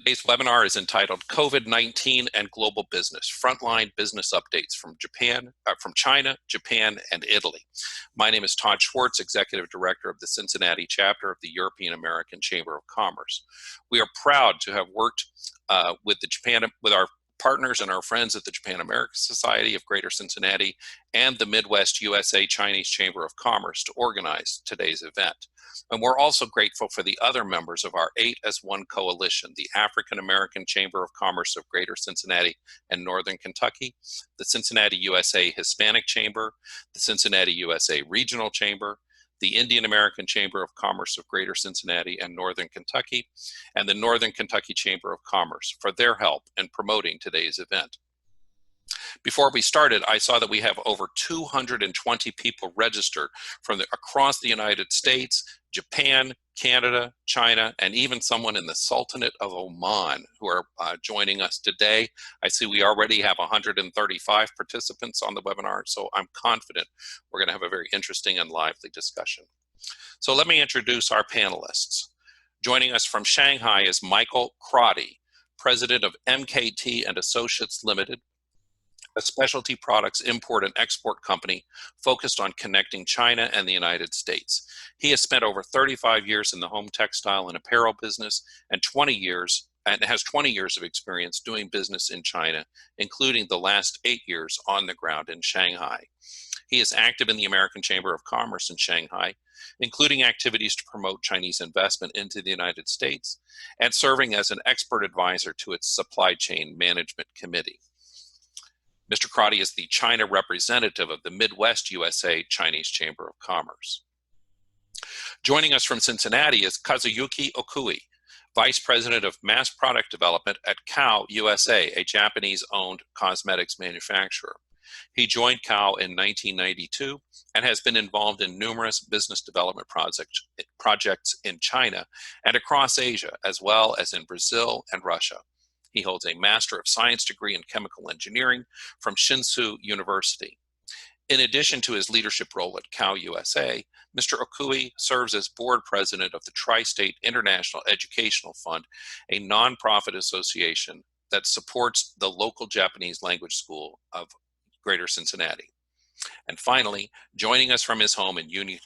Today's webinar is entitled COVID-19 and Global Business, Frontline Business Updates from China, Japan, and Italy. My name is Todd Schwartz, Executive Director of the Cincinnati chapter of the European American Chamber of Commerce. We are proud to have worked with our partners and our friends at the Japan American Society of Greater Cincinnati and the Midwest USA Chinese Chamber of Commerce to organize today's event. And we're also grateful for the other members of our 8 as 1 coalition, the African American Chamber of Commerce of Greater Cincinnati and Northern Kentucky, the Cincinnati USA Hispanic Chamber, the Cincinnati USA Regional Chamber, the Indian American Chamber of Commerce of Greater Cincinnati and Northern Kentucky, and the Northern Kentucky Chamber of Commerce for their help in promoting today's event. Before we started, I saw that we have over 220 people registered from across the United States, Japan, Canada, China, and even someone in the Sultanate of Oman who are joining us today. I see we already have 135 participants on the webinar, so I'm confident we're going to have a very interesting and lively discussion. So let me introduce our panelists. Joining us from Shanghai is Michael Crotty, President of MKT and Associates Limited, a specialty products import and export company focused on connecting China and the United States. He has spent over 35 years in the home textile and apparel business and has 20 years of experience doing business in China, including the last 8 years on the ground in Shanghai. He is active in the American Chamber of Commerce in Shanghai, including activities to promote Chinese investment into the United States and serving as an expert advisor to its Supply Chain Management Committee. Mr. Crotty is the China representative of the Midwest USA Chinese Chamber of Commerce. Joining us from Cincinnati is Kazuyuki Okui, Vice President of Mass Product Development at Kao USA, a Japanese-owned cosmetics manufacturer. He joined Kao in 1992 and has been involved in numerous business development projects in China and across Asia, as well as in Brazil and Russia. He holds a Master of Science degree in Chemical Engineering from Hsinchu University. In addition to his leadership role at Kao USA, Mr. Okui serves as board president of the Tri-State International Educational Fund, a nonprofit association that supports the local Japanese language school of Greater Cincinnati. And finally, joining us from his home in Union,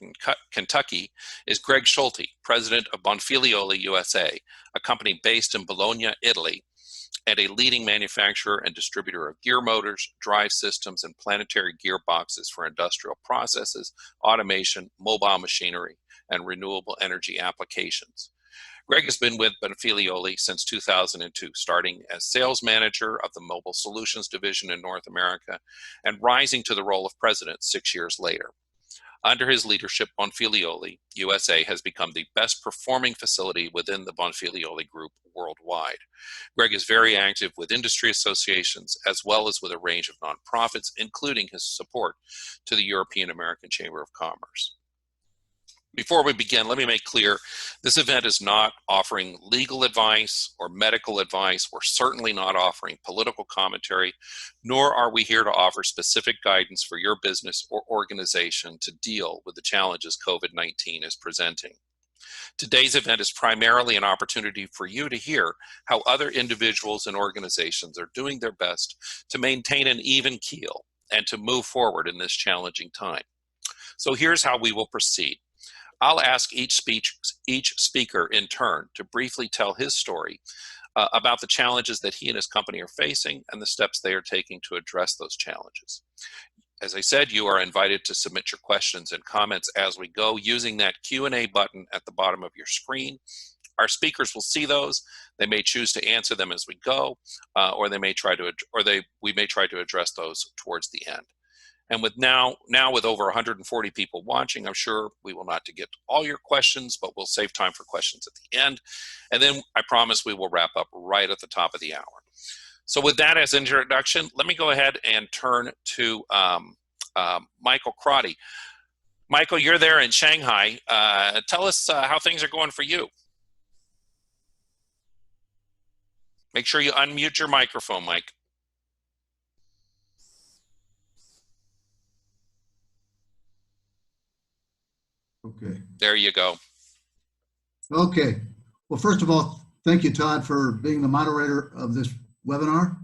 Kentucky, is Greg Schulte, president of Bonfilioli USA, a company based in Bologna, Italy, and a leading manufacturer and distributor of gear motors, drive systems, and planetary gearboxes for industrial processes, automation, mobile machinery, and renewable energy applications. Greg has been with Bonfilioli since 2002, starting as sales manager of the Mobile Solutions Division in North America and rising to the role of president 6 years later. Under his leadership, Bonfilioli USA has become the best performing facility within the Bonfilioli Group worldwide. Greg is very active with industry associations as well as with a range of nonprofits, including his support to the European American Chamber of Commerce. Before we begin, let me make clear, this event is not offering legal advice or medical advice. We're certainly not offering political commentary, nor are we here to offer specific guidance for your business or organization to deal with the challenges COVID-19 is presenting. Today's event is primarily an opportunity for you to hear how other individuals and organizations are doing their best to maintain an even keel and to move forward in this challenging time. So here's how we will proceed. I'll ask each speaker in turn to briefly tell his story about the challenges that he and his company are facing and the steps they are taking to address those challenges. As I said, you are invited to submit your questions and comments as we go using that Q&A button at the bottom of your screen. Our speakers will see those. They may choose to answer them as we go, or we may try to address those towards the end. And with now with over 140 people watching, I'm sure we will not get to all your questions, but we'll save time for questions at the end. And then I promise we will wrap up right at the top of the hour. So with that as introduction, let me go ahead and turn to Michael Crotty. Michael, you're there in Shanghai. Tell us how things are going for you. Make sure you unmute your microphone, Mike. Okay. There you go. Okay. Well, first of all, Thank you, Todd, for being the moderator of this webinar.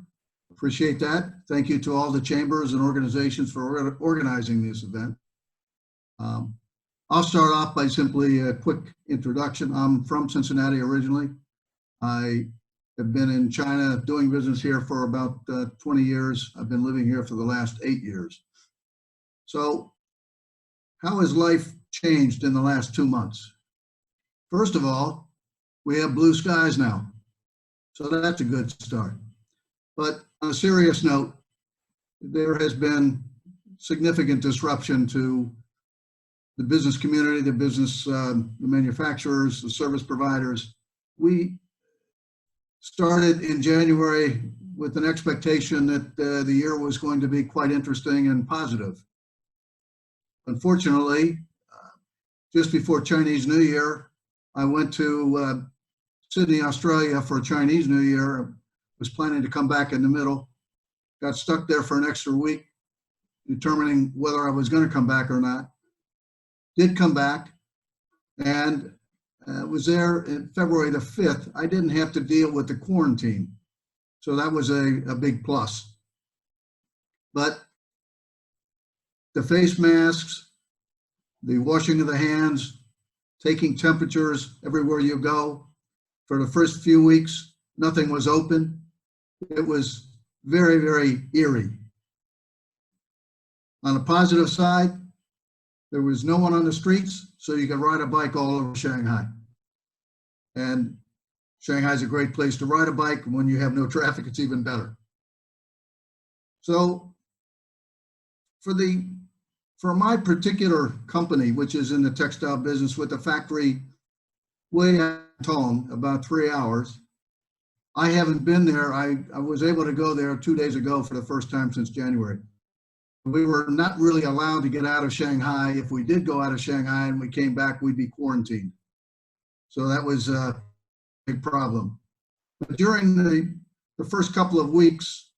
Appreciate that. Thank you to all the chambers and organizations for organizing this event. I'll start off by simply a quick introduction. I'm from Cincinnati originally. I have been in China doing business here for about 20 years. I've been living here for the last 8 years. So how has life changed in the last 2 months? First of all, we have blue skies now. So that's a good start. But on a serious note, there has been significant disruption to the business community, the business, the manufacturers, the service providers. We started in January with an expectation that the year was going to be quite interesting and positive. Unfortunately, just before Chinese New Year, I went to Sydney, Australia for Chinese New Year. Was planning to come back in the middle. Got stuck there for an extra week, determining whether I was going to come back or not. Did come back, and was there in February the 5th. I didn't have to deal with the quarantine. So that was a big plus. But the face masks, the washing of the hands, taking temperatures everywhere you go. For the first few weeks, nothing was open. It was very, very eerie. On the positive side, there was no one on the streets, so you could ride a bike all over Shanghai. And Shanghai is a great place to ride a bike. When you have no traffic, it's even better. So for my particular company, which is in the textile business with a factory way out of Tong, about 3 hours, I haven't been there. I was able to go there 2 days ago for the first time since January. We were not really allowed to get out of Shanghai. If we did go out of Shanghai and we came back, we'd be quarantined. So that was a big problem. But during the first couple of weeks,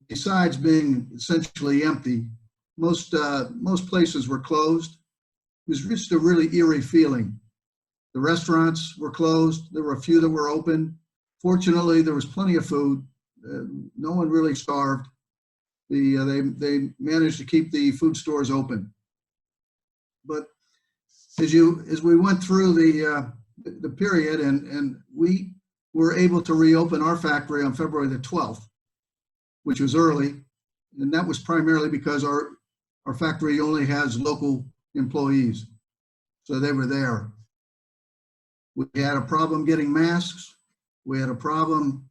besides being essentially empty, most places were closed. It was just a really eerie feeling. The restaurants were closed. There were a few that were open. Fortunately, there was plenty of food. No one really starved. They managed to keep the food stores open. But as we went through the period, and we were able to reopen our factory on February the 12th, which was early, and that was primarily because our factory only has local employees, so they were there. We had a problem getting masks. We had a problem,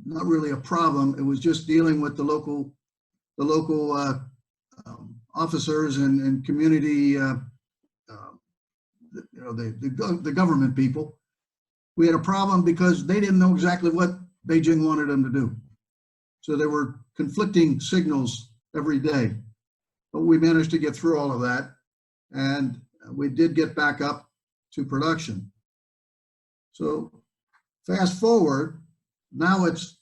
not really a problem, it was just dealing with the local officers and community, the government people. We had a problem because they didn't know exactly what Beijing wanted them to do. So there were conflicting signals every day, but we managed to get through all of that, and we did get back up to production. So fast forward, now it's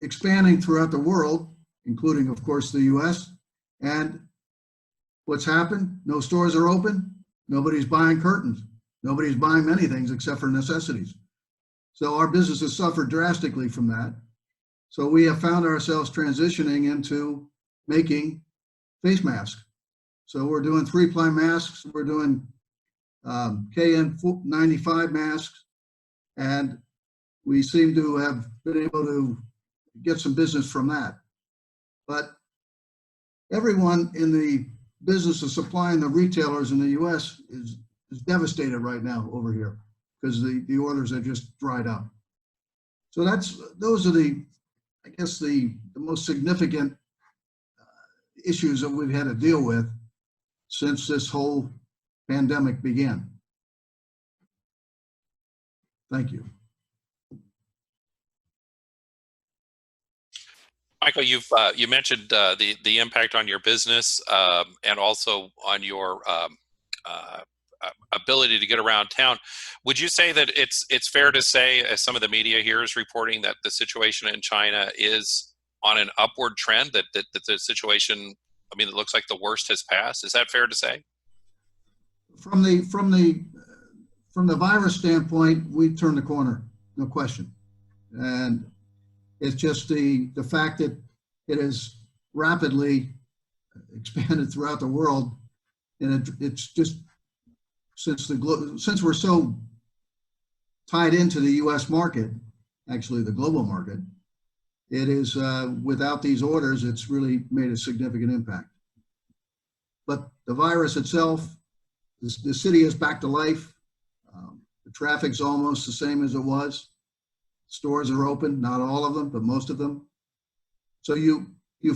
expanding throughout the world, including, of course, the US. And what's happened? No stores are open. Nobody's buying curtains. Nobody's buying many things except for necessities. So our business has suffered drastically from that. So we have found ourselves transitioning into making face masks. So we're doing 3-ply masks. We're doing KN95 masks. And we seem to have been able to get some business from that. But everyone in the business of supplying the retailers in the US is devastated right now over here because the orders are just dried up. So those are I guess the most significant issues that we've had to deal with since this whole pandemic began. Thank you. Michael, you mentioned the impact on your business and also on your ability to get around town. Would you say that it's fair to say, as some of the media here is reporting, that the situation in China is on an upward trend? That the situation, I mean, it looks like the worst has passed. Is that fair to say? From from the virus standpoint, we turned the corner, no question. And it's just the fact that it has rapidly expanded throughout the world, and it's just since we're so tied into the U.S. market, actually the global market, it is without these orders, it's really made a significant impact. But the virus itself, the city is back to life. The traffic's almost the same as it was. Stores are open, not all of them, but most of them. So you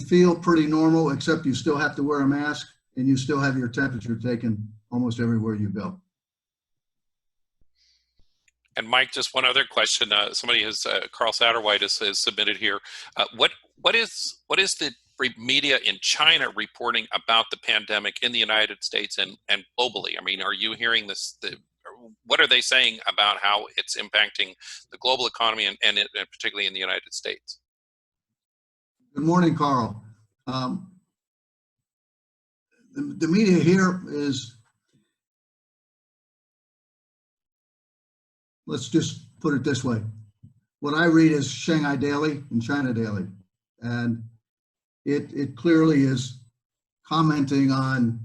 feel pretty normal, except you still have to wear a mask and you still have your temperature taken almost everywhere you go. And Mike, just one other question. Somebody has, Carl Satterwhite has submitted here. What is the media in China reporting about the pandemic in the United States and globally? I mean, are you hearing this? What are they saying about how it's impacting the global economy and particularly in the United States? Good morning, Carl. The media here is, let's just put it this way. What I read is Shanghai Daily and China Daily. And it clearly is commenting on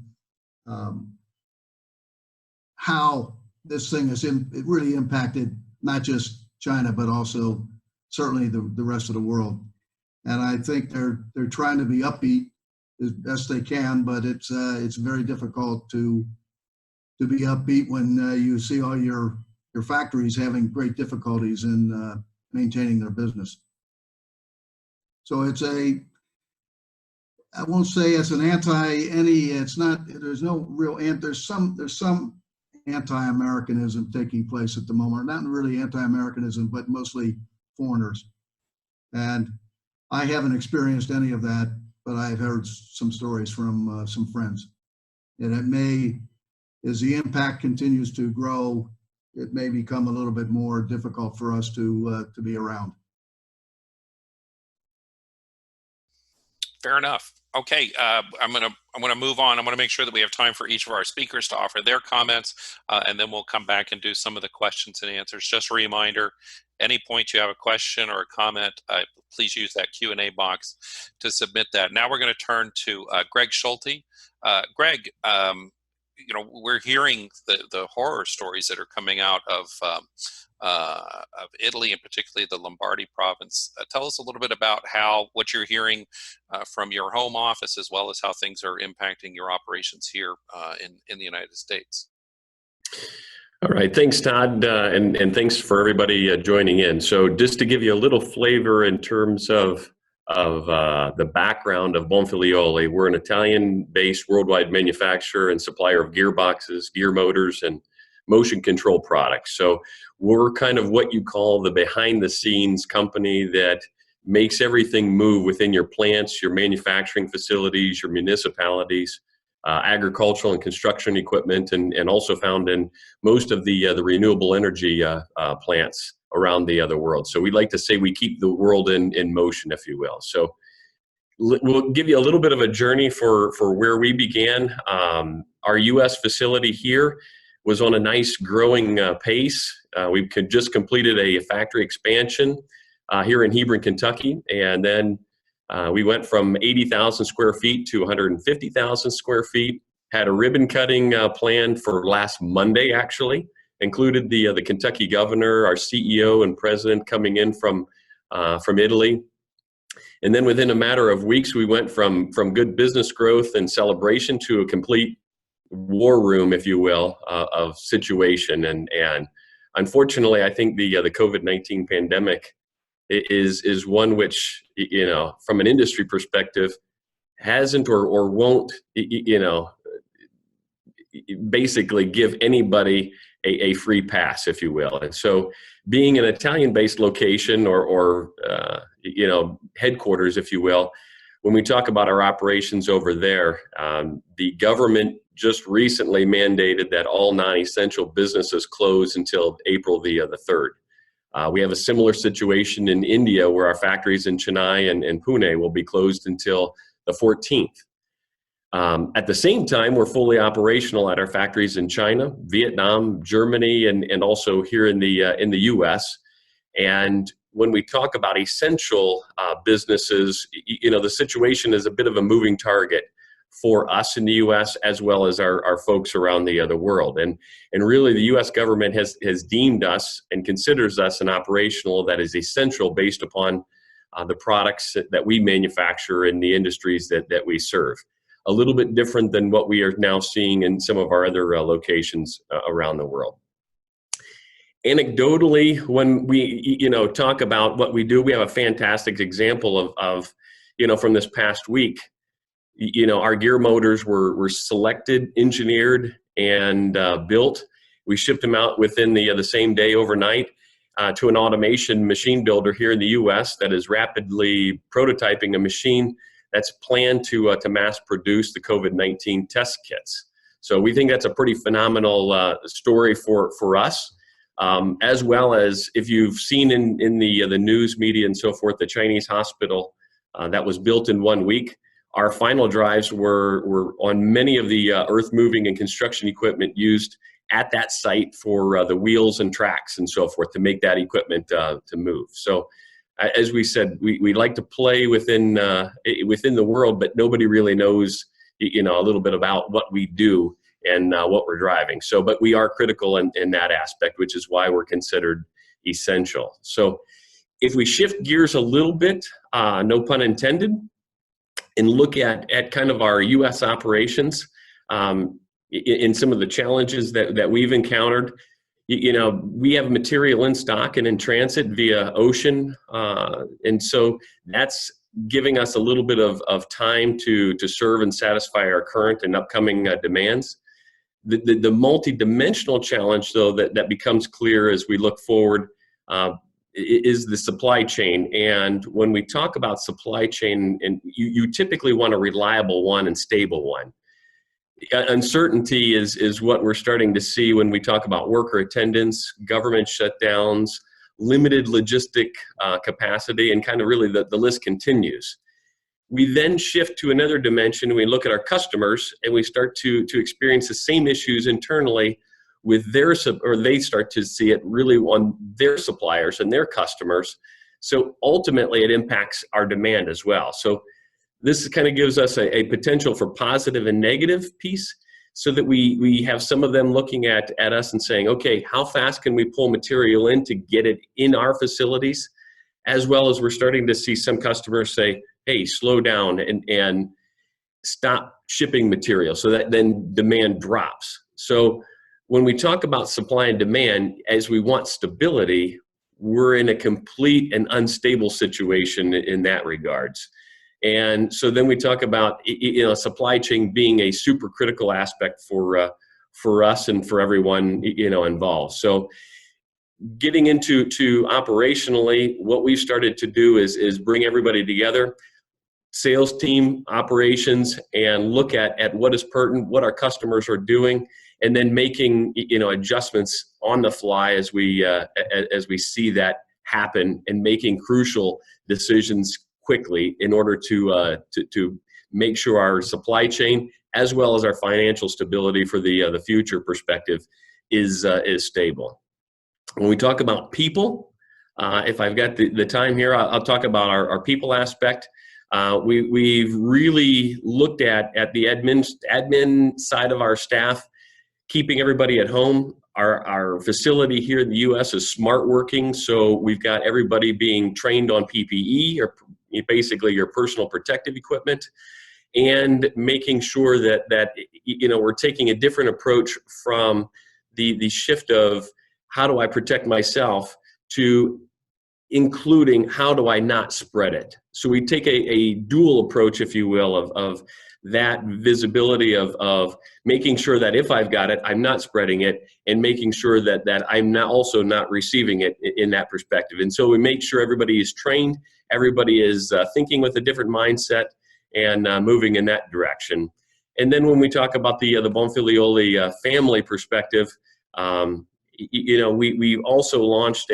how this thing has it really impacted not just China, but also certainly the rest of the world. And I think they're trying to be upbeat as best they can, but it's very difficult to be upbeat when you see all your factories having great difficulties in maintaining their business. So it's I won't say it's an it's not, there's no real, there's some anti-Americanism taking place at the moment. Not really anti-Americanism, but mostly foreigners. And I haven't experienced any of that, but I've heard some stories from some friends. And it may, as the impact continues to grow, it may become a little bit more difficult for us to be around. Fair enough. Okay, I'm gonna move on. I'm gonna make sure that we have time for each of our speakers to offer their comments, and then we'll come back and do some of the questions and answers. Just a reminder, any point you have a question or a comment, please use that Q&A box to submit that. Now we're going to turn to Greg Schulte. Greg, you know, we're hearing the horror stories that are coming out of Italy, and particularly the Lombardy province. Tell us a little bit about what you're hearing from your home office, as well as how things are impacting your operations here in the United States. All right, thanks, Todd, and thanks for everybody joining in. So just to give you a little flavor in terms of the background of Bonfilioli, we're an Italian-based worldwide manufacturer and supplier of gearboxes, gear motors, and motion control products. So we're kind of what you call the behind-the-scenes company that makes everything move within your plants, your manufacturing facilities, your municipalities, agricultural and construction equipment, and also found in most of the renewable energy plants around the other world. So we'd like to say we keep the world in motion, if you will. So we'll give you a little bit of a journey for where we began. Our U.S. facility here was on a nice growing pace. We just completed a factory expansion here in Hebron, Kentucky, and then we went from 80,000 square feet to 150,000 square feet. Had a ribbon cutting planned for last Monday, actually. Included the Kentucky governor, our CEO and president coming in from Italy. And then within a matter of weeks, we went from good business growth and celebration to a complete war room, if you will, of situation. And unfortunately, I think the COVID-19 pandemic is one which, you know, from an industry perspective, hasn't or won't, you know, basically give anybody a free pass, if you will. And so being an Italian-based location or you know, headquarters, if you will, when we talk about our operations over there, the government just recently mandated that all non-essential businesses close until April the 3rd. We have a similar situation in India where our factories in Chennai and Pune will be closed until the 14th. At the same time, we're fully operational at our factories in China, Vietnam, Germany, and also here in the U.S. And when we talk about essential businesses, the situation is a bit of a moving target for us in the U.S. as well as our folks around the other world. And really, the U.S. government has deemed us and considers us an operational that is essential based upon the products that we manufacture in the industries that we serve. A little bit different than what we are now seeing in some of our other locations around the world. Anecdotally, when we talk about what we do, we have a fantastic example of from this past week. Our gear motors were selected, engineered, and built. We shipped them out within the same day overnight to an automation machine builder here in the U.S. that is rapidly prototyping a machine that's planned to mass produce the COVID-19 test kits. So we think that's a pretty phenomenal story for us, as well as if you've seen in the news media and so forth, the Chinese hospital that was built in 1 week. Our final drives were on many of the earth moving and construction equipment used at that site for the wheels and tracks and so forth to make that equipment to move. So as we said, we like to play within the world, but nobody really knows a little bit about what we do and what we're driving. So, but we are critical in that aspect, which is why we're considered essential. So if we shift gears a little bit, no pun intended, and look at kind of our U.S. operations in some of the challenges that we've encountered. We have material in stock and in transit via ocean, and so that's giving us a little bit of time to serve and satisfy our current and upcoming demands. The multi-dimensional challenge, though, that becomes clear as we look forward is the supply chain. And when we talk about supply chain, and you typically want a reliable one and stable one. Uncertainty is what we're starting to see when we talk about worker attendance, government shutdowns, limited logistic capacity, and kind of really the list continues. We then shift to another dimension. We look at our customers and we start to experience the same issues internally with they start to see it really on their suppliers and their customers. So ultimately it impacts our demand as well. So this kind of gives us a potential for positive and negative piece, so that we have some of them looking at us and saying, okay, how fast can we pull material in to get it in our facilities? As well as we're starting to see some customers say, hey, slow down and stop shipping material, so that then demand drops. So when we talk about supply and demand, as we want stability, we're in a complete and unstable situation in that regards. And so then we talk about supply chain being a super critical aspect for us and for everyone involved. So getting into operationally, what we've started to do is bring everybody together, sales team, operations, and look at what is pertinent, what our customers are doing, and then making adjustments on the fly as we see that happen, and making crucial decisions quickly in order to make sure our supply chain as well as our financial stability for the future perspective is stable. When we talk about people, if I've got the time here, I'll talk about our people aspect. We've really looked at the admin side of our staff, keeping everybody at home. Our facility here in the U.S. is smart working, so we've got everybody being trained on PPE, or basically your personal protective equipment, and making sure that we're taking a different approach from the shift of how do I protect myself to including how do I not spread it. So we take a dual approach, if you will, of that visibility of making sure that if I've got it, I'm not spreading it, and making sure that I'm also not receiving it in that perspective. And so we make sure everybody is trained, everybody is thinking with a different mindset, and moving in that direction. And then when we talk about the Bonfilioli family perspective, we also launched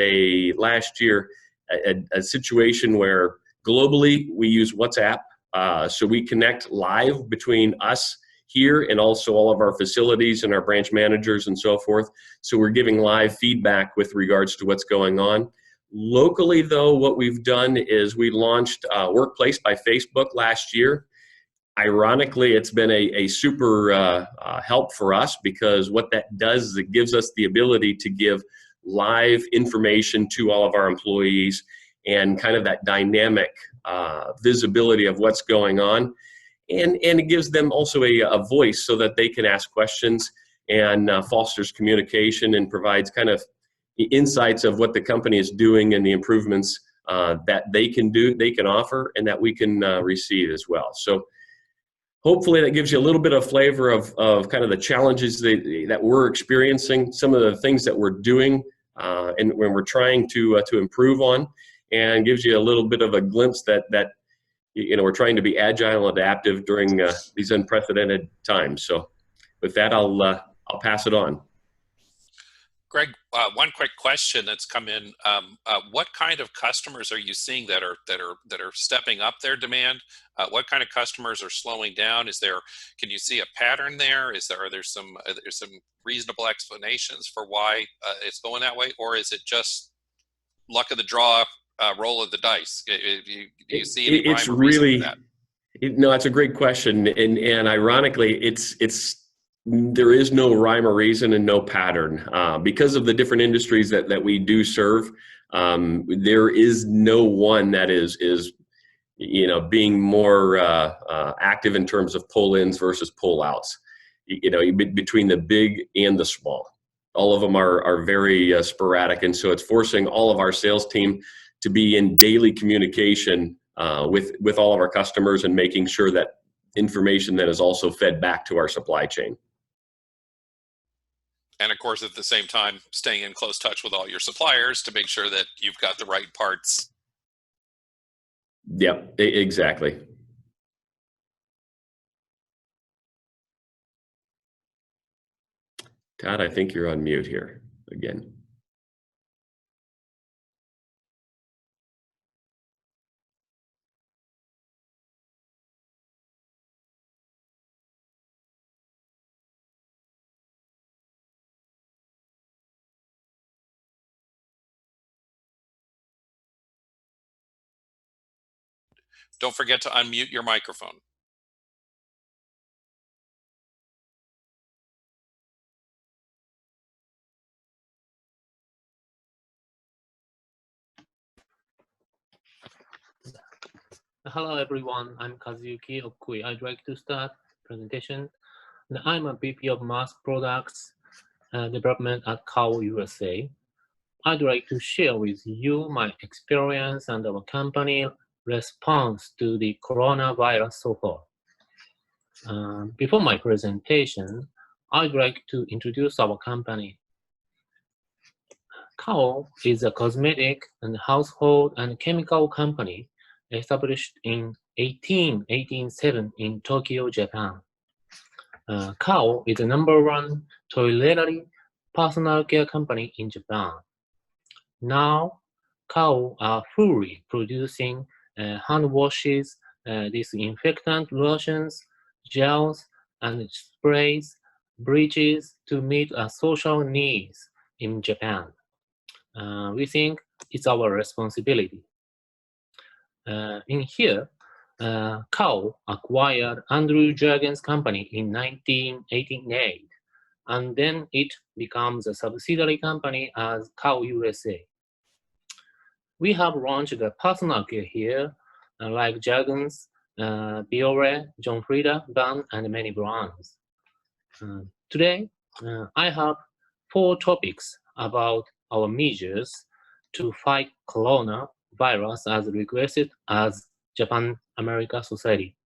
last year a situation where globally we use WhatsApp So we connect live between us here and also all of our facilities and our branch managers and so forth. So we're giving live feedback with regards to what's going on. Locally, though, what we've done is we launched Workplace by Facebook last year. Ironically, it's been a super help for us, because what that does is it gives us the ability to give live information to all of our employees and kind of that dynamic visibility of what's going on. And it gives them also a voice so that they can ask questions, and fosters communication and provides kind of insights of what the company is doing and the improvements that they can offer, and that we can receive as well. So hopefully that gives you a little bit of flavor of kind of the challenges that we're experiencing, some of the things that we're doing and when we're trying to improve on, and gives you a little bit of a glimpse that we're trying to be agile and adaptive during these unprecedented times. So with that, I'll pass it on. Greg, one quick question that's come in. What kind of customers are you seeing that are stepping up their demand? What kind of customers are slowing down? Can you see a pattern there? Are there some reasonable explanations for why it's going that way, or is it just luck of the draw, roll of the dice? Do you see any rhyme or reason for that? No, it's a great question, and ironically, there is no rhyme or reason and no pattern because of the different industries that we do serve. There is no one that is being more active in terms of pull-ins versus pull-outs. Between the big and the small, all of them are very sporadic, and so it's forcing all of our sales team to be in daily communication with all of our customers, and making sure that information that is also fed back to our supply chain. And of course, at the same time, staying in close touch with all your suppliers to make sure that you've got the right parts. Yep, exactly. Todd, I think you're on mute here again. Don't forget to unmute your microphone. Hello everyone, I'm Kazuyuki Okui. I'd like to start presentation. I'm a VP of Mass Products Development at Kao USA. I'd like to share with you my experience and our company response to the coronavirus so far. Before my presentation, I'd like to introduce our company. Kao is a cosmetic and household and chemical company established in 1887 in Tokyo, Japan. Kao is the #1 toiletry personal care company in Japan. Now, Kao are fully producing hand washes, disinfectant lotions, gels, and sprays, bleaches to meet social needs in Japan. We think it's our responsibility. In here, Kao acquired Andrew Jergens' company in 1988, and then it becomes a subsidiary company as Kao USA. We have launched the personal care here, like Jergens, Biore, John Frieda, Ban, and many brands. Today, I have 4 topics about our measures to fight coronavirus as requested as Japan-America Society.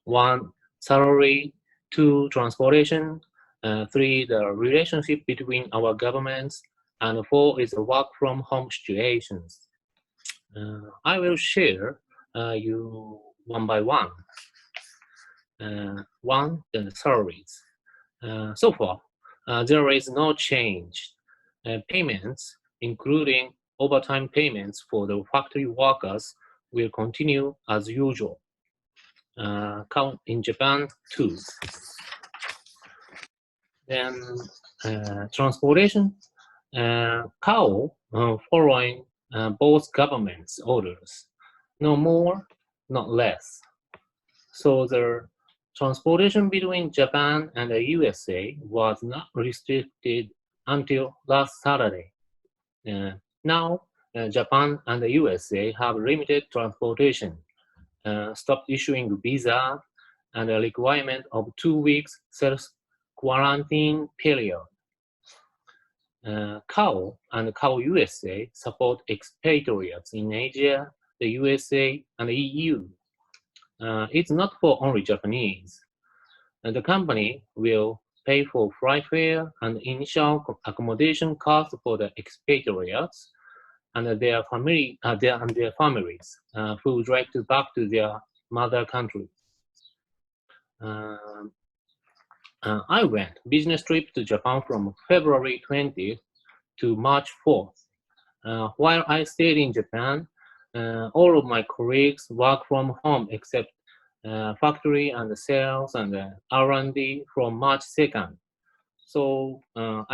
1, salary. 2, transportation. 3, the relationship between our governments. And 4 is the work from home situations. I will share you one by one. 1, the salaries. So far, there is no change. Payments, including overtime payments for the factory workers, will continue as usual. Kao in Japan too. Then transportation, Kao following both governments' orders, no more, not less. So the transportation between Japan and the USA was not restricted until last Saturday. Now, Japan and the USA have limited transportation, stopped issuing visa, and a requirement of 2 weeks self-quarantine period. Kao and Kao USA support expatriates in Asia, the USA, and the EU. It's not for only Japanese. The company will pay for flight fare and initial accommodation costs for the expatriates and their families who would like to back to their mother country. I went business trip to Japan from February 20th to March 4th. While I stayed in Japan, all of my colleagues work from home except factory and sales and R&D from March 2nd. So while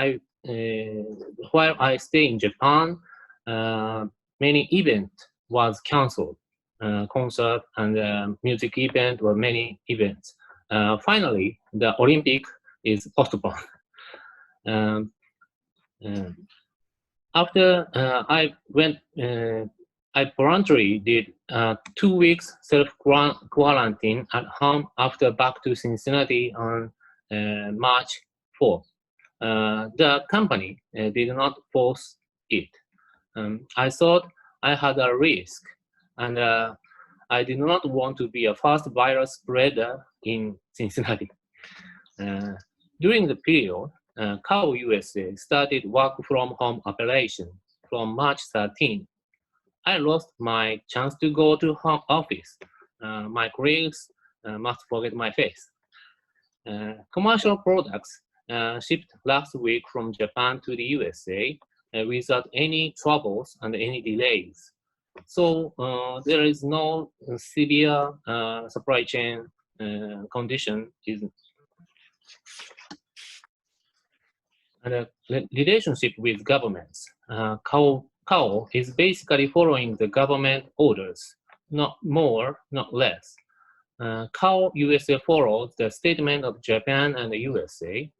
I stay in Japan, many events was canceled, concert and music event or many events. Finally, the Olympic is postponed. After I went, I voluntarily did 2 weeks self-quarantine at home after back to Cincinnati on March 4th. The company did not force it. I thought I had a risk, and I did not want to be a first virus spreader in Cincinnati. During the period, Kao USA started work from home operation from March 13th. I lost my chance to go to home office. My colleagues must forget my face. Commercial products shipped last week from Japan to the USA without any troubles and any delays. So there is no severe supply chain condition. And the relationship with governments. Kao is basically following the government orders, not more, not less. Kao USA follows the statement of Japan and the USA.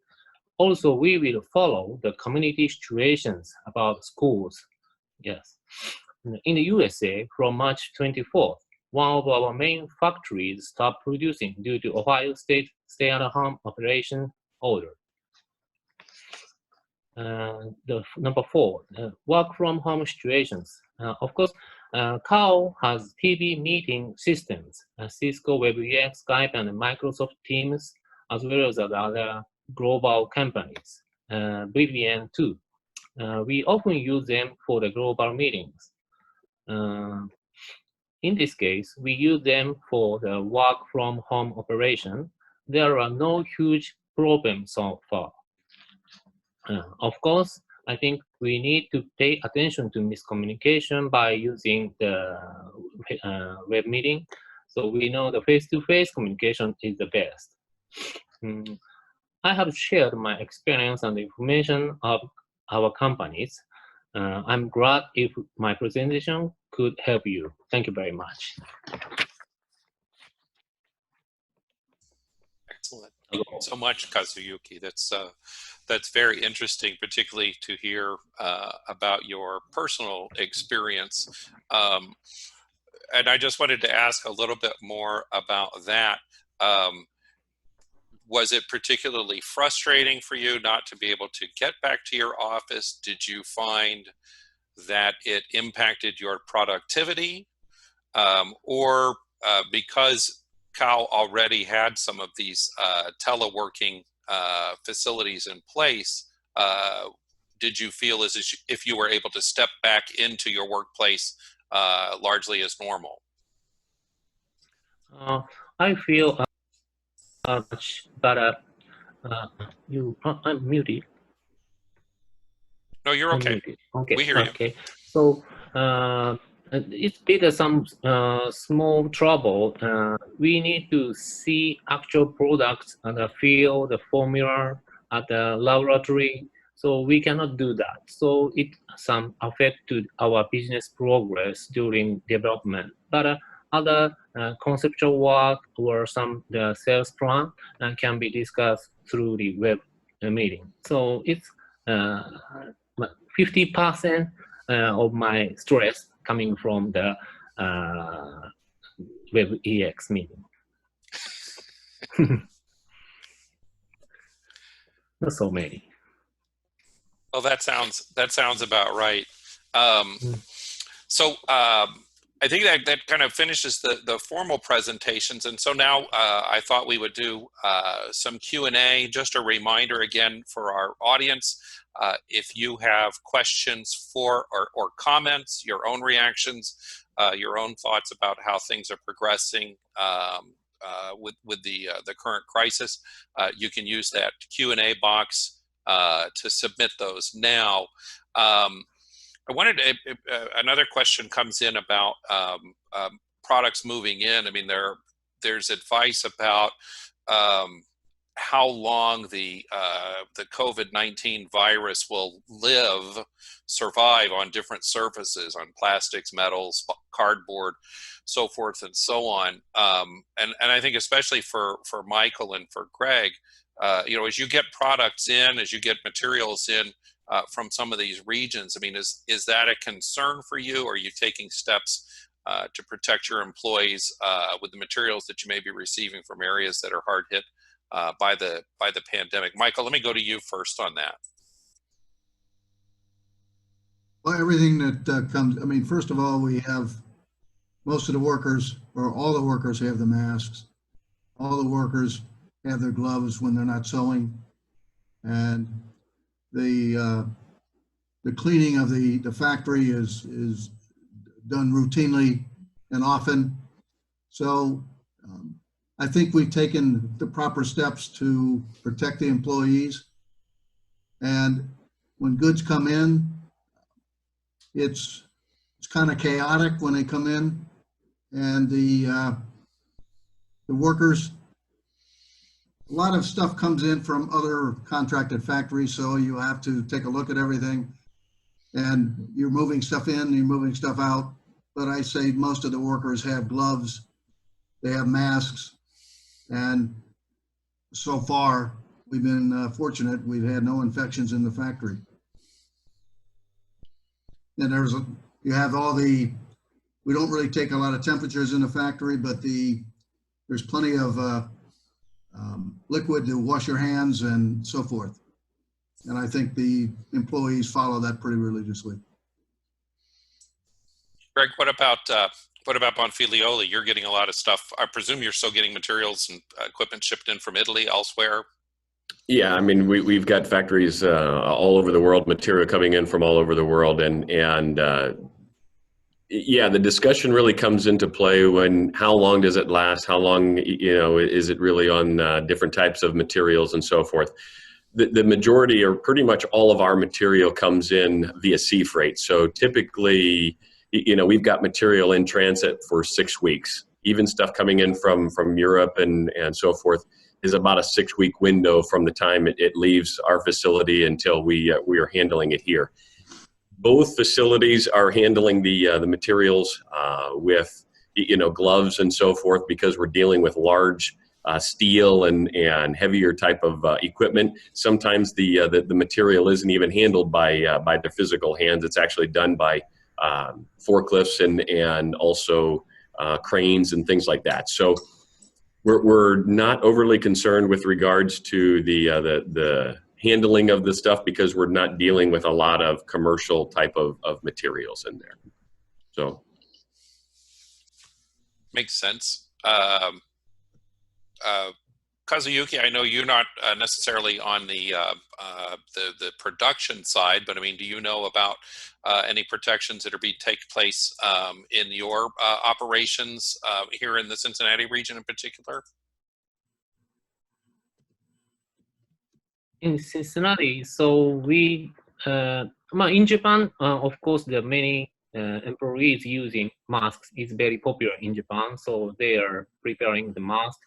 Also, we will follow the community situations about schools. Yes. In the USA, from March 24th, one of our main factories stopped producing due to Ohio State stay-at-home operation order. The number 4, work from home situations. Of course, Kao has TV meeting systems, Cisco, WebEx, Skype, and Microsoft Teams, as well as other global companies, VPN too. We often use them for the global meetings. In this case, we use them for the work from home operation. There are no huge problems so far. Of course, I think we need to pay attention to miscommunication by using the web meeting. So we know the face-to-face communication is the best. I have shared my experience and information of our companies. I'm glad if my presentation could help you. Thank you very much. Excellent. Thank you so much, Kazuyuki. That's very interesting, particularly to hear about your personal experience. And I just wanted to ask a little bit more about that. Was it particularly frustrating for you not to be able to get back to your office? Did you find that it impacted your productivity? Or because Kao already had some of these teleworking facilities in place, did you feel as if you were able to step back into your workplace largely as normal? I feel much better. I'm muted. No, you're okay. Okay. We hear you. Okay. So it's bit of some small trouble. We need to see actual products and feel the formula at the laboratory. So we cannot do that. So it some affect to our business progress during development. But other conceptual work or some the sales plan can be discussed through the web meeting. So it's 50% of my stress coming from the WebEx meeting. Not so many. Well, that sounds about right. So I think that kind of finishes the formal presentations, and so now I thought we would do some Q&A. Just a reminder again for our audience, if you have questions for or comments, your own reactions, your own thoughts about how things are progressing with the current crisis, you can use that Q&A box to submit those now. I wanted to, another question comes in about products moving in. I mean, there's advice about how long the COVID-19 virus will survive on different surfaces, on plastics, metals, cardboard, so forth and so on. And I think especially for Michael and for Greg, you know, as you get products in, as you get materials in from some of these regions, I mean, is that a concern for you? Or are you taking steps to protect your employees with the materials that you may be receiving from areas that are hard hit by the pandemic? Michael, let me go to you first on that. Well, everything that comes, I mean, first of all, we have most of the workers, or all the workers, have the masks. All the workers have their gloves when they're not sewing, and the cleaning of the factory is done routinely and often. So I think we've taken the proper steps to protect the employees. And when goods come in, it's kind of chaotic when they come in, and the workers, a lot of stuff comes in from other contracted factories, so you have to take a look at everything, and you're moving stuff in, you're moving stuff out. But I say most of the workers have gloves, they have masks, and so far we've been fortunate. We've had no infections in the factory. And you have all we don't really take a lot of temperatures in the factory, but there's plenty of liquid to wash your hands and so forth. And I think the employees follow that pretty religiously. Greg, what about Bonfilioli? You're getting a lot of stuff. I presume you're still getting materials and equipment shipped in from Italy, elsewhere. Yeah, I mean, we've got factories all over the world, material coming in from all over the world, and yeah, the discussion really comes into play when how long does it last? How long, you know, is it really on different types of materials and so forth? The majority, or pretty much all of our material, comes in via sea freight. So typically, you know, we've got material in transit for 6 weeks. Even stuff coming in from Europe and so forth is about a 6-week window from the time it leaves our facility until we are handling it here. Both facilities are handling the materials with, you know, gloves and so forth, because we're dealing with large steel and heavier type of equipment. Sometimes the material isn't even handled by the physical hands. It's actually done by forklifts and also cranes and things like that. So we're not overly concerned with regards to the handling of the stuff, because we're not dealing with a lot of commercial type of materials in there. So makes sense. Kazuyuki, I know you're not necessarily on the production side, but I mean, do you know about any protections that take place in your operations here in the Cincinnati region in particular? In Cincinnati, so we, in Japan, of course, there are many employees using masks is very popular in Japan, so they are preparing the mask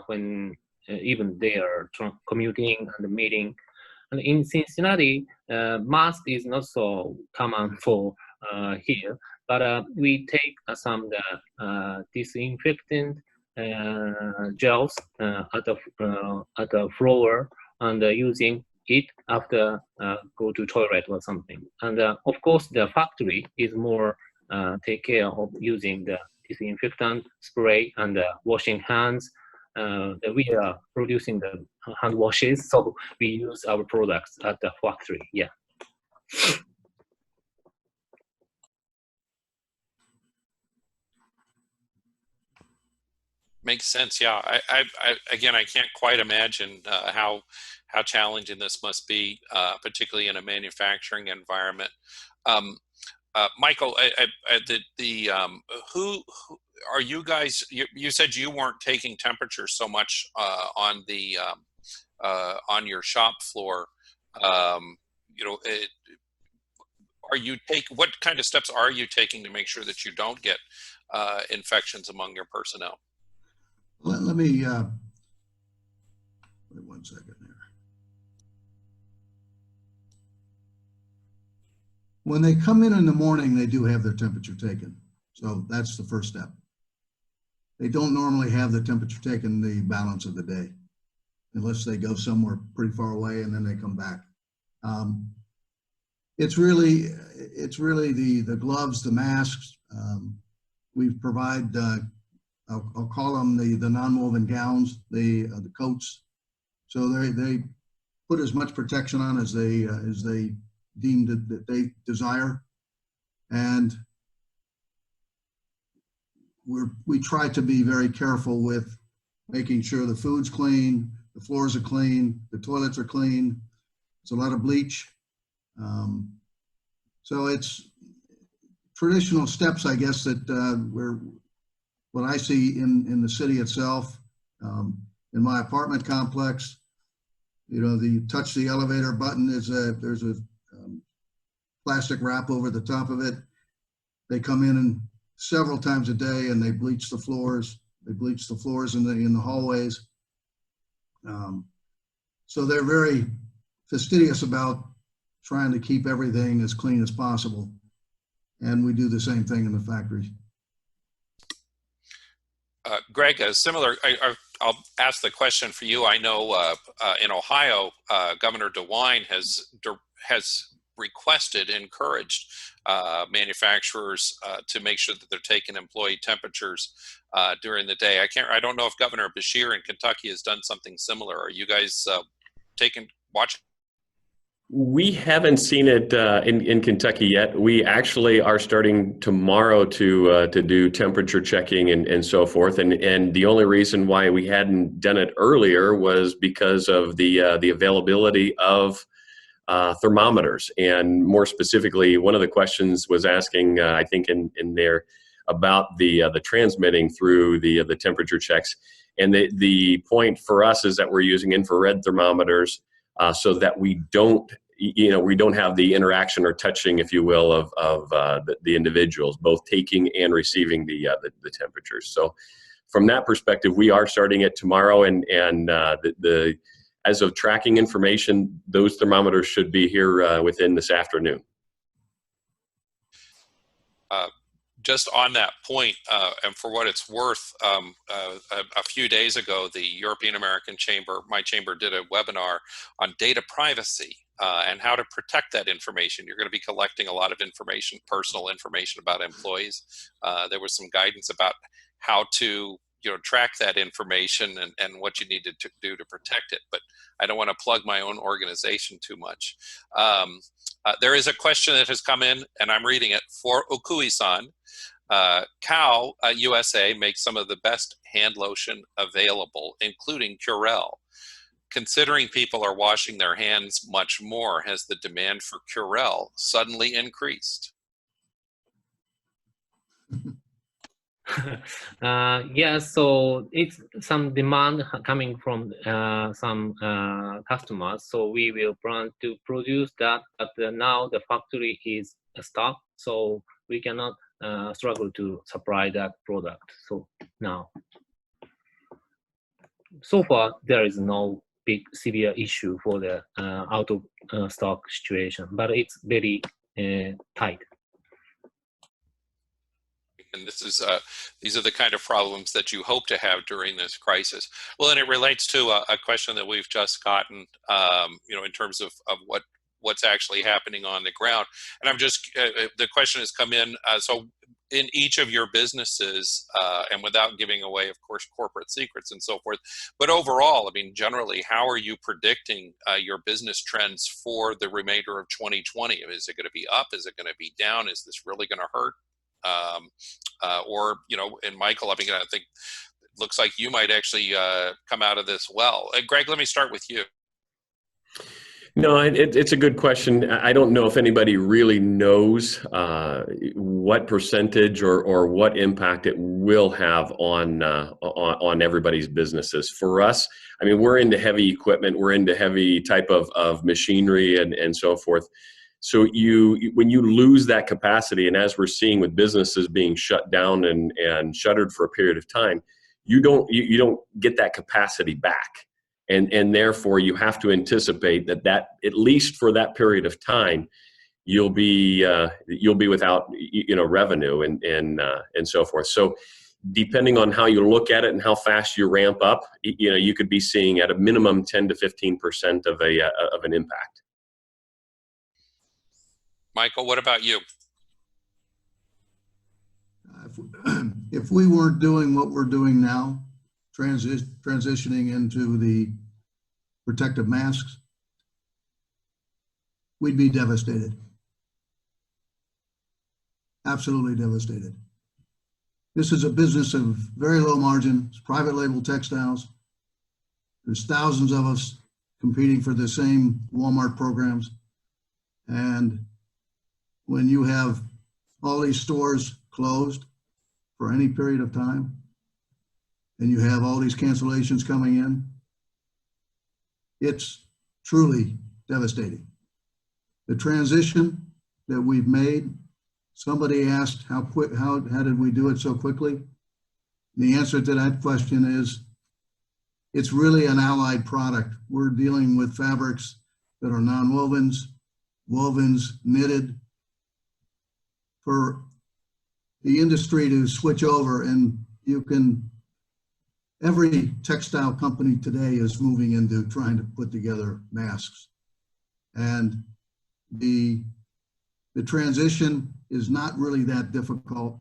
when even they are commuting and meeting. And in Cincinnati, mask is not so common for here, but we take some disinfectant gels at the floor and using it after go to toilet or something. And of course, the factory is more take care of using the disinfectant spray and washing hands. We are producing the hand washes, so we use our products at the factory. Yeah. Makes sense. Yeah. Again, I can't quite imagine how challenging this must be, particularly in a manufacturing environment. Michael, who are you guys? You said you weren't taking temperature so much on the on your shop floor. You know, what kind of steps are you taking to make sure that you don't get infections among your personnel? Let me wait 1 second here. When they come in the morning, they do have their temperature taken. So that's the first step. They don't normally have the temperature taken the balance of the day, unless they go somewhere pretty far away and then they come back. It's really the gloves, the masks. We provide, I'll call them the non-woven gowns, the coats. So they put as much protection on as they deemed that they desire, and we try to be very careful with making sure the food's clean, the floors are clean, the toilets are clean. It's a lot of bleach. So it's traditional steps, I guess, that what I see in the city itself, in my apartment complex. You know, you touch the elevator button, there's a plastic wrap over the top of it. They come in several times a day and they bleach the floors. They bleach the floors in the hallways. So they're very fastidious about trying to keep everything as clean as possible. And we do the same thing in the factories. Greg, similar, I'll ask the question for you. I know in Ohio, Governor DeWine has requested, encouraged manufacturers to make sure that they're taking employee temperatures during the day. I don't know if Governor Beshear in Kentucky has done something similar. Are you guys watching? We haven't seen it in Kentucky yet. We actually are starting tomorrow to do temperature checking and so forth. And the only reason why we hadn't done it earlier was because of the availability of thermometers. And more specifically, one of the questions was asking, I think in there, about the transmitting through the temperature checks. And the point for us is that we're using infrared thermometers so that we don't have the interaction or touching, if you will, of the individuals, both taking and receiving the temperatures. So from that perspective, we are starting it tomorrow, and as of tracking information, those thermometers should be here within this afternoon. Just on that point, and for what it's worth, a few days ago, the European American Chamber, my chamber, did a webinar on data privacy and how to protect that information. You're going to be collecting a lot of information, personal information about employees. There was some guidance about how to track that information and what you needed to do to protect it. But I don't want to plug my own organization too much. There is a question that has come in, and I'm reading it for Okui-san. Kao USA makes some of the best hand lotion available, including Curel. Considering people are washing their hands much more, has the demand for Curel suddenly increased? Yeah, so it's some demand coming from some customers. So we will plan to produce that, but now the factory is stopped. So we cannot struggle to supply that product. So now, so far there is no big severe issue for the out of stock situation, but it's very tight. And this is these are the kind of problems that you hope to have during this crisis. Well, and it relates to a question that we've just gotten, you know, in terms of what's actually happening on the ground. And I'm just the question has come in. So in each of your businesses, and without giving away, of course, corporate secrets and so forth, but overall, I mean, generally, how are you predicting your business trends for the remainder of 2020? Is it going to be up? Is it going to be down? Is this really going to hurt? Or, you know, and Michael, I mean, I think it looks like you might actually come out of this well. Greg, let me start with you. No, it's a good question. I don't know if anybody really knows what percentage or what impact it will have on everybody's businesses. For us, I mean, we're into heavy equipment, we're into heavy type of machinery and so forth. So when you lose that capacity, and as we're seeing with businesses being shut down and shuttered for a period of time, you don't get that capacity back. And therefore, you have to anticipate that at least for that period of time, you'll be without revenue and so forth. So, depending on how you look at it and how fast you ramp up, you could be seeing at a minimum 10 to 15% of an impact. Michael, what about you? If we weren't doing what we're doing now, transitioning into the protective masks, we'd be devastated. Absolutely devastated. This is a business of very low margin. It's private label textiles. There's thousands of us competing for the same Walmart programs. And when you have all these stores closed for any period of time, and you have all these cancellations coming in, it's truly devastating. The transition that we've made, somebody asked how did we do it so quickly? The answer to that question is, it's really an allied product. We're dealing with fabrics that are non-wovens, wovens, knitted. For the industry to switch over, and every textile company today is moving into trying to put together masks. And the transition is not really that difficult.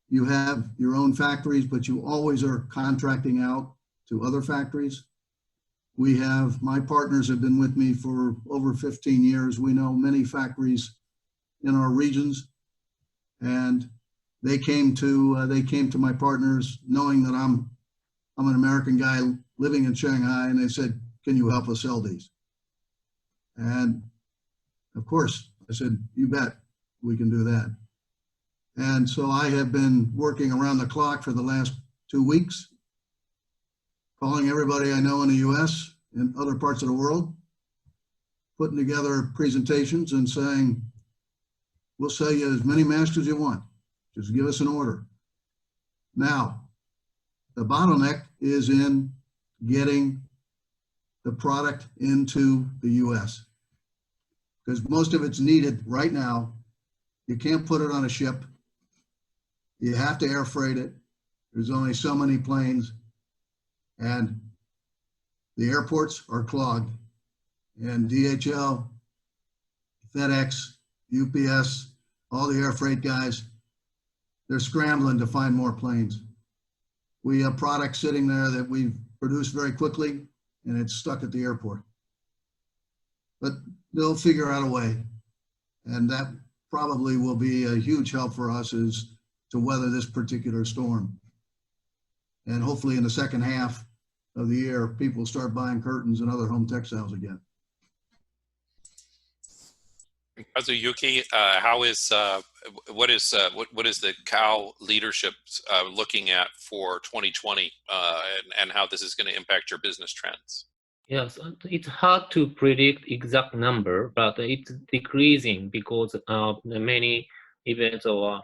You have your own factories, but you always are contracting out to other factories. My partners have been with me for over 15 years. We know many factories in our regions, and they came to my partners knowing that I'm an American guy living in Shanghai, and they said, "Can you help us sell these?" And of course, I said, "You bet, we can do that." And so I have been working around the clock for the last 2 weeks, calling everybody I know in the US and other parts of the world, putting together presentations and saying, "We'll sell you as many masks as you want. Just give us an order." Now, the bottleneck is in getting the product into the US, because most of it's needed right now. You can't put it on a ship. You have to air freight it. There's only so many planes, and the airports are clogged. And DHL, FedEx, UPS, all the air freight guys, they're scrambling to find more planes. We have products sitting there that we've produced very quickly, and it's stuck at the airport. But they'll figure out a way, and that probably will be a huge help for us as to weather this particular storm. And hopefully in the second half of the year, people start buying curtains and other home textiles again. Kazuyuki, what is the COW leadership looking at for 2020 and how this is going to impact your business trends? Yes, it's hard to predict exact number, but it's decreasing because of the many events or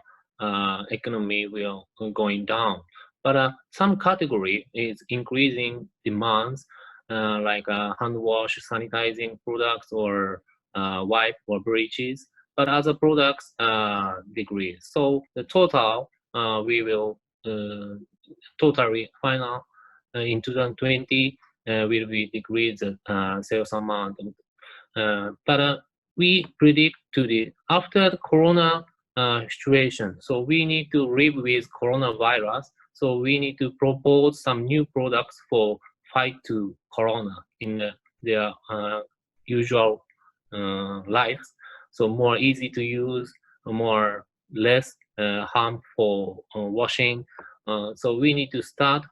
economy will going down. But some category is increasing demands, like hand wash, sanitizing products, or wipe or bleaches. But other products decrease. So the total we will totally final in 2020 will be decrease sales amount. But we predict to the after the corona situation. So we need to live with coronavirus. So we need to propose some new products for fight to corona in their usual lives. So more easy to use, more less harmful washing. So we need to start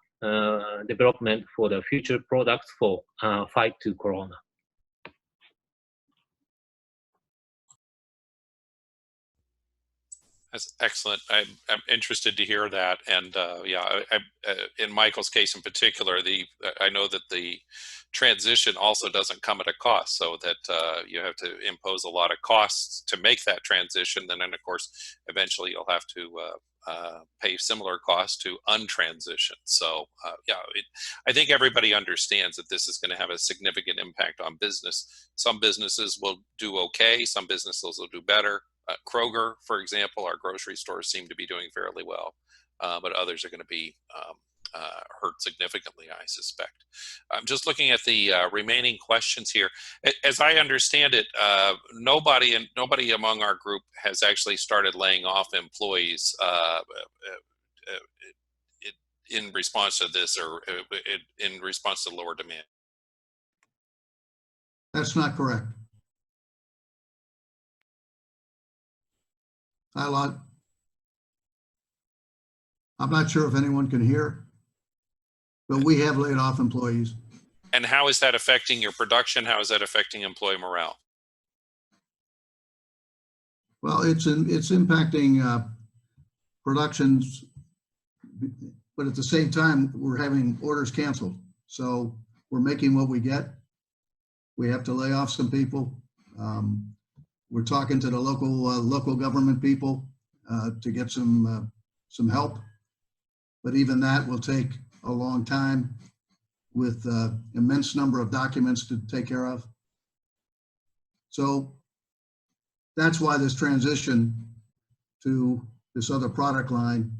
development for the future products for fight to corona. That's excellent. I'm interested to hear that, and yeah, in Michael's case in particular, I know that the transition also doesn't come at a cost, so that you have to impose a lot of costs to make that transition. And then, of course, eventually you'll have to pay similar costs to untransition. So yeah, I think everybody understands that this is going to have a significant impact on business. Some businesses will do okay, some businesses will do better. Kroger, for example, our grocery stores seem to be doing fairly well, but others are going to be hurt significantly, I suspect. I'm just looking at the remaining questions here. As I understand it, nobody among our group has actually started laying off employees in response to this, or in response to lower demand. That's not correct. Hi, Lon. I'm not sure if anyone can hear, but we have laid off employees. And how is that affecting your production? How is that affecting employee morale? Well, it's impacting productions, but at the same time, we're having orders canceled. So we're making what we get. We have to lay off some people. We're talking to the local government people to get some help, but even that will take a long time with immense number of documents to take care of. So that's why this transition to this other product line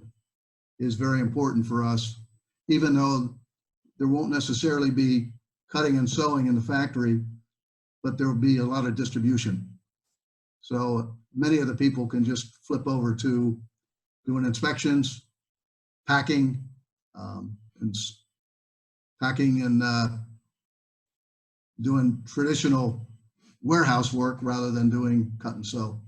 is very important for us, even though there won't necessarily be cutting and sewing in the factory, but there will be a lot of distribution. So many of the people can just flip over to doing inspections, packing, and doing traditional warehouse work rather than doing cut and sew.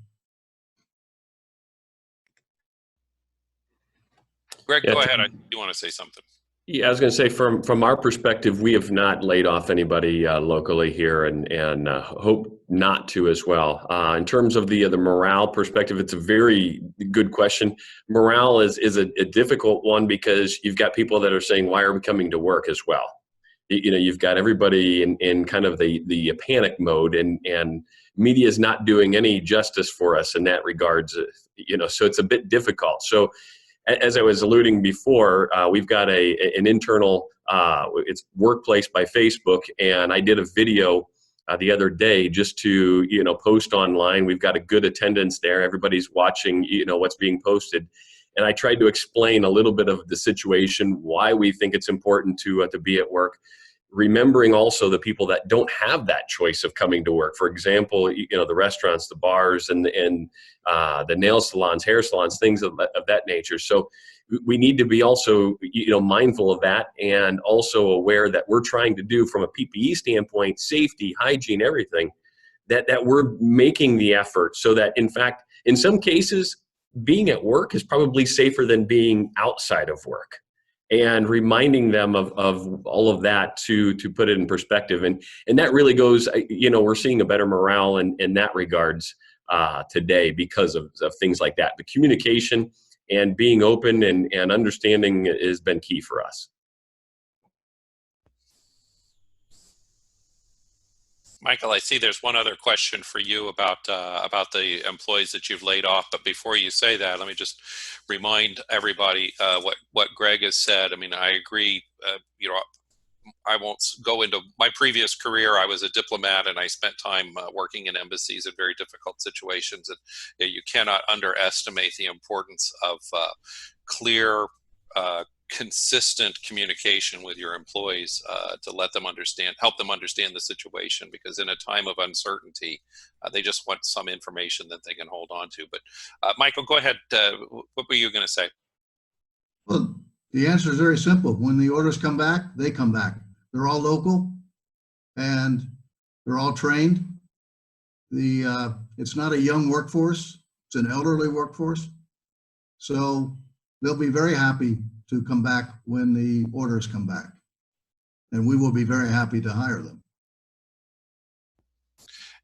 Greg, go ahead. You want to say something? Yeah, I was going to say from our perspective, we have not laid off anybody locally here, and hope not to as well. In terms of the morale perspective, it's a very good question. Morale is a difficult one because you've got people that are saying, "Why are we coming to work?" as well. You know, you've got everybody in kind of the panic mode, and media is not doing any justice for us in that regards. You know, so it's a bit difficult. So, as I was alluding before, we've got an internal it's Workplace by Facebook, and I did a video the other day just to post online. We've got a good attendance there. Everybody's watching what's being posted, and I tried to explain a little bit of the situation, why we think it's important to be at work. Remembering also the people that don't have that choice of coming to work. For example, the restaurants, the bars, and the nail salons, hair salons, things of that nature. So we need to be also mindful of that, and also aware that we're trying to do from a PPE standpoint, safety, hygiene, everything, that we're making the effort so that, in fact, in some cases, being at work is probably safer than being outside of work. And reminding them of all of that to put it in perspective. And that really goes, we're seeing a better morale in that regards today because of things like that. The communication and being open and understanding has been key for us. Michael, I see there's one other question for you about the employees that you've laid off. But before you say that, let me just remind everybody what Greg has said. I mean, I agree. You know, I won't go into my previous career. I was a diplomat, and I spent time working in embassies in very difficult situations. And you cannot underestimate the importance of clear, consistent communication with your employees to let them help them understand the situation, because in a time of uncertainty, they just want some information that they can hold on to. But Michael, go ahead. What were you going to say? Well, the answer is very simple. When the orders come back, they come back. They're all local and they're all trained. It's not a young workforce, it's an elderly workforce. So they'll be very happy to come back when the orders come back. And we will be very happy to hire them.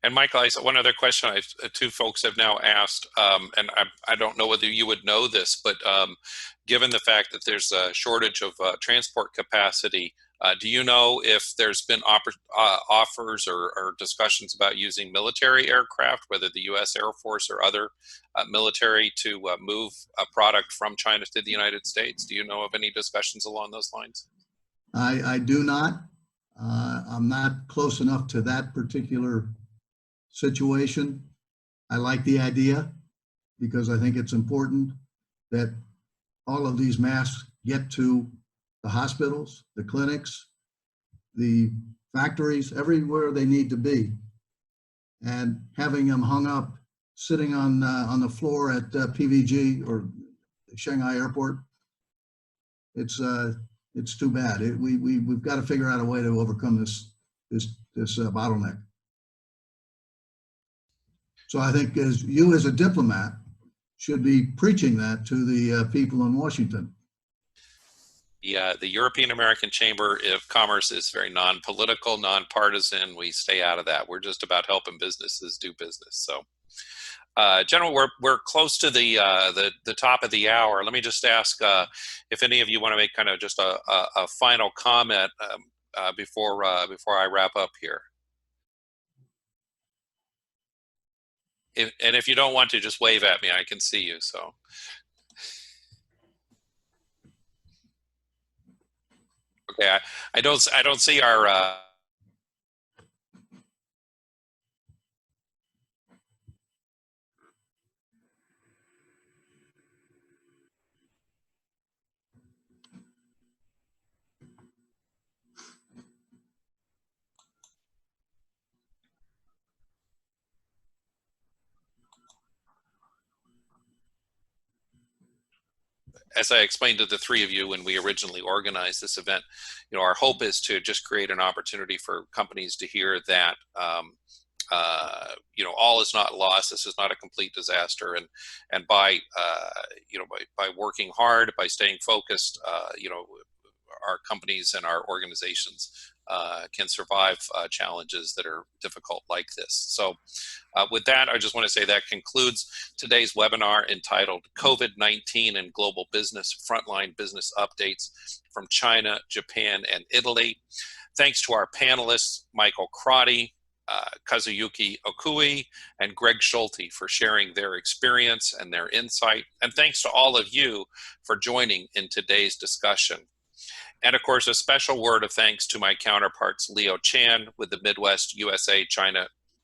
And Michael, one other question two folks have now asked, and I don't know whether you would know this, but given the fact that there's a shortage of transport capacity, do you know if there's been offers or discussions about using military aircraft, whether the U.S. Air Force or other military, to move a product from China to the United States? Do you know of any discussions along those lines? I do not. I'm not close enough to that particular situation. I like the idea because I think it's important that all of these masks get to the hospitals, the clinics, the factories, everywhere they need to be. And having them hung up, sitting on the floor at PVG or Shanghai Airport, it's too bad. We've got to figure out a way to overcome this bottleneck. So I think as a diplomat should be preaching that to the people in Washington. The European American Chamber of Commerce is very non-political, non-partisan. We stay out of that. We're just about helping businesses do business. So, gentlemen, we're close to the top of the hour. Let me just ask if any of you want to make kind of just a final comment before I wrap up here. And if you don't want to, just wave at me. I can see you. So. Okay, I don't see our. As I explained to the three of you when we originally organized this event, you know, our hope is to just create an opportunity for companies to hear that, you know, all is not lost. This is not a complete disaster, and by you know, by working hard, by staying focused, you know, our companies and our organizations can survive challenges that are difficult like this. So with that, I just want to say that concludes today's webinar entitled COVID-19 and Global Business, Frontline Business Updates from China, Japan, and Italy. Thanks to our panelists, Michael Crotty, Kazuyuki Okui, and Greg Schulte for sharing their experience and their insight. And thanks to all of you for joining in today's discussion. And of course, a special word of thanks to my counterparts, Leo Chan with the Midwest USA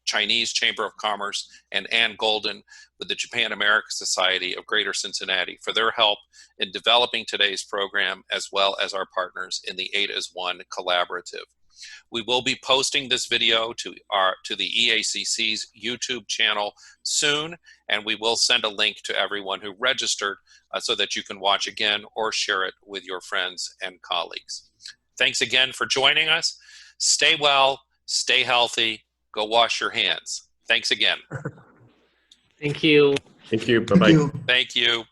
Chinese Chamber of Commerce, and Ann Golden with the Japan America Society of Greater Cincinnati for their help in developing today's program, as well as our partners in the 8 as 1 Collaborative. We will be posting this video to the EACC's YouTube channel soon, and we will send a link to everyone who registered so that you can watch again or share it with your friends and colleagues. Thanks again for joining us. Stay well, stay healthy, go wash your hands. Thanks again. Thank you. Thank you. Bye-bye. Thank you. Thank you.